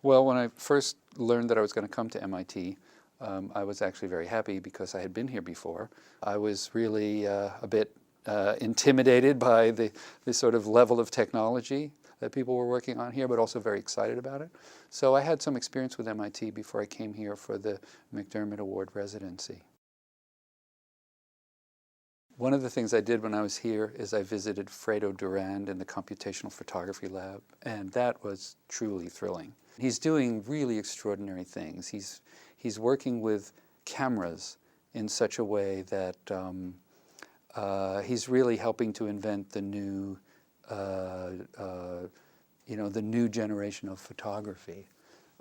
Well, when I first learned that I was going to come to MIT, I was actually very happy because I had been here before. I was really a bit intimidated by the sort of level of technology that people were working on here, but also very excited about it. So I had some experience with MIT before I came here for the McDermott Award residency. One of the things I did when I was here is I visited Fredo Durand in the computational photography lab, and that was truly thrilling. He's doing really extraordinary things. He's working with cameras in such a way that he's really helping to invent the new, the new generation of photography.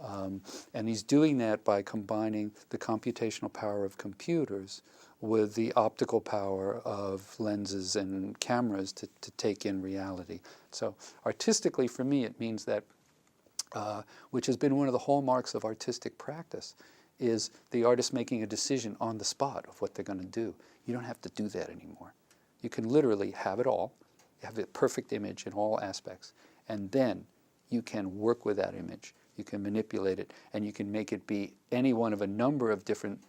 And he's doing that by combining the computational power of computers with the optical power of lenses and cameras to take in reality. So artistically, for me, it means that, which has been one of the hallmarks of artistic practice, is the artist making a decision on the spot of what they're going to do. You don't have to do that anymore. You can literally have it all, have a perfect image in all aspects, and then you can work with that image. You can manipulate it, and you can make it be any one of a number of different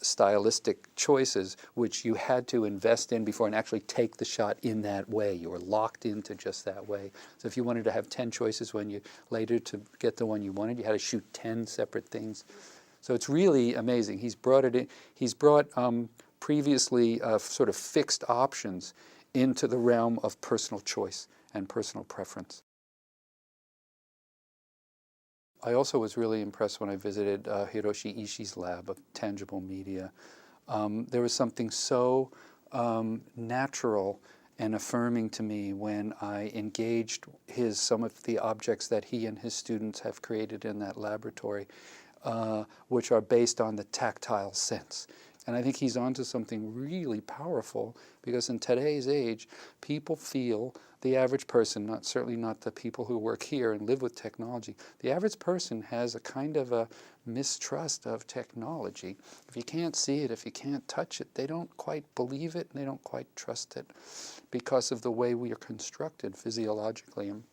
stylistic choices which you had to invest in before and actually take the shot in that way. You were locked into just that way. So if you wanted to have 10 choices when you later to get the one you wanted, you had to shoot 10 separate things. So it's really amazing. He's brought it in. He's brought previously sort of fixed options into the realm of personal choice and personal preference. I also was really impressed when I visited Hiroshi Ishii's lab of tangible media. There was something so natural and affirming to me when I engaged some of the objects that he and his students have created in that laboratory, which are based on the tactile sense. And I think he's onto something really powerful, because in today's age, people feel, the average person, certainly not the people who work here and live with technology, the average person has a kind of a mistrust of technology. If you can't see it, if you can't touch it, they don't quite believe it, and they don't quite trust it because of the way we are constructed physiologically. And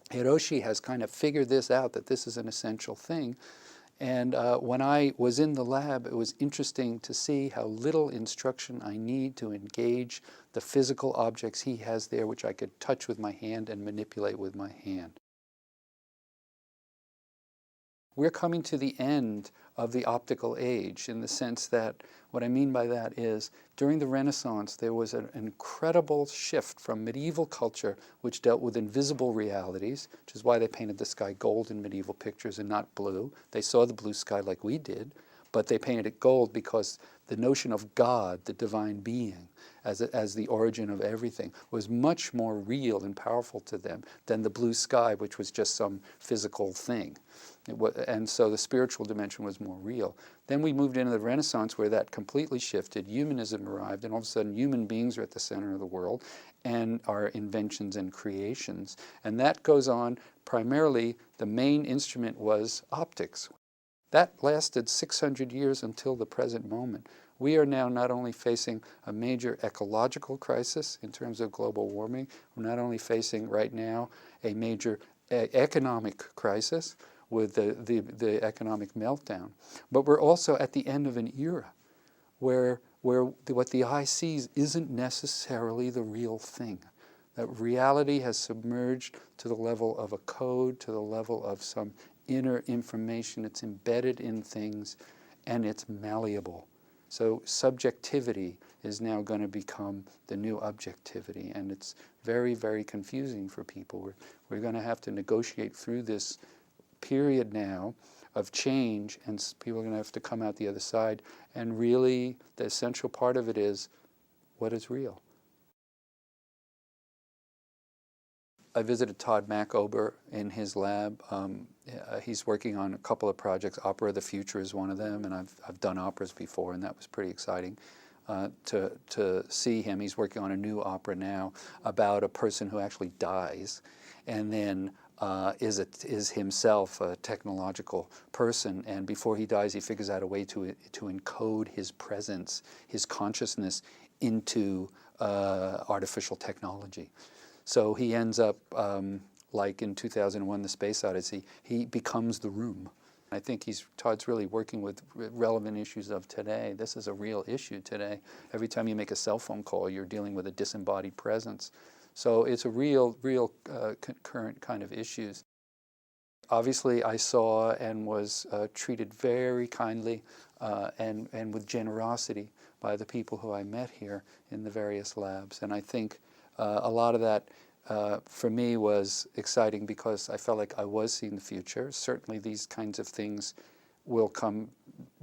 Hiroshi has kind of figured this out, that this is an essential thing. And when I was in the lab, it was interesting to see how little instruction I need to engage the physical objects he has there, which I could touch with my hand and manipulate with my hand. We're coming to the end of the optical age, in the sense that, what I mean by that is, during the Renaissance there was an incredible shift from medieval culture, which dealt with invisible realities, which is why they painted the sky gold in medieval pictures and not blue. They saw the blue sky like we did, but they painted it gold because the notion of God, the divine being, as the origin of everything, was much more real and powerful to them than the blue sky, which was just some physical thing. And so the spiritual dimension was more real. Then we moved into the Renaissance, where that completely shifted. Humanism arrived, and all of a sudden human beings are at the center of the world, and our inventions and creations. And that goes on primarily, the main instrument was optics. That lasted 600 years until the present moment. We are now not only facing a major ecological crisis in terms of global warming, we're not only facing right now a major economic crisis with the economic meltdown, but we're also at the end of an era where what the eye sees isn't necessarily the real thing. That reality has submerged to the level of a code, to the level of some inner information. It's embedded in things, and it's malleable. So subjectivity is now going to become the new objectivity, and it's very, very confusing for people. We're going to have to negotiate through this period now of change, and people are going to have to come out the other side. And really, the essential part of it is, what is real? I visited Todd Mackober in his lab. He's working on a couple of projects. Opera of the Future is one of them, and I've done operas before, and that was pretty exciting to see him. He's working on a new opera now about a person who actually dies, and then is himself a technological person, and before he dies, he figures out a way to encode his presence, his consciousness, into artificial technology. So he ends up like in 2001, The Space Odyssey, he becomes the room. I think Todd's really working with relevant issues of today. This is a real issue today. Every time you make a cell phone call, you're dealing with a disembodied presence. So it's a real current kind of issues. Obviously, I saw and was treated very kindly and with generosity by the people who I met here in the various labs. And I think a lot of that for me was exciting because I felt like I was seeing the future. Certainly these kinds of things will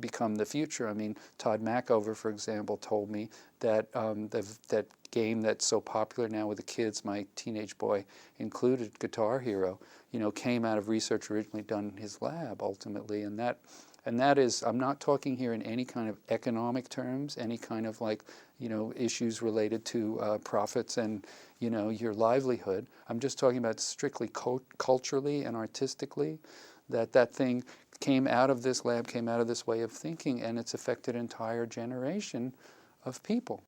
become the future. I mean, Todd Mackover, for example, told me that that game that's so popular now with the kids, my teenage boy included, Guitar Hero, came out of research originally done in his lab ultimately, and that is, I'm not talking here in any kind of economic terms, any kind of issues related to profits and your livelihood. I'm just talking about strictly culturally and artistically, that thing came out of this lab, came out of this way of thinking, and it's affected an entire generation of people.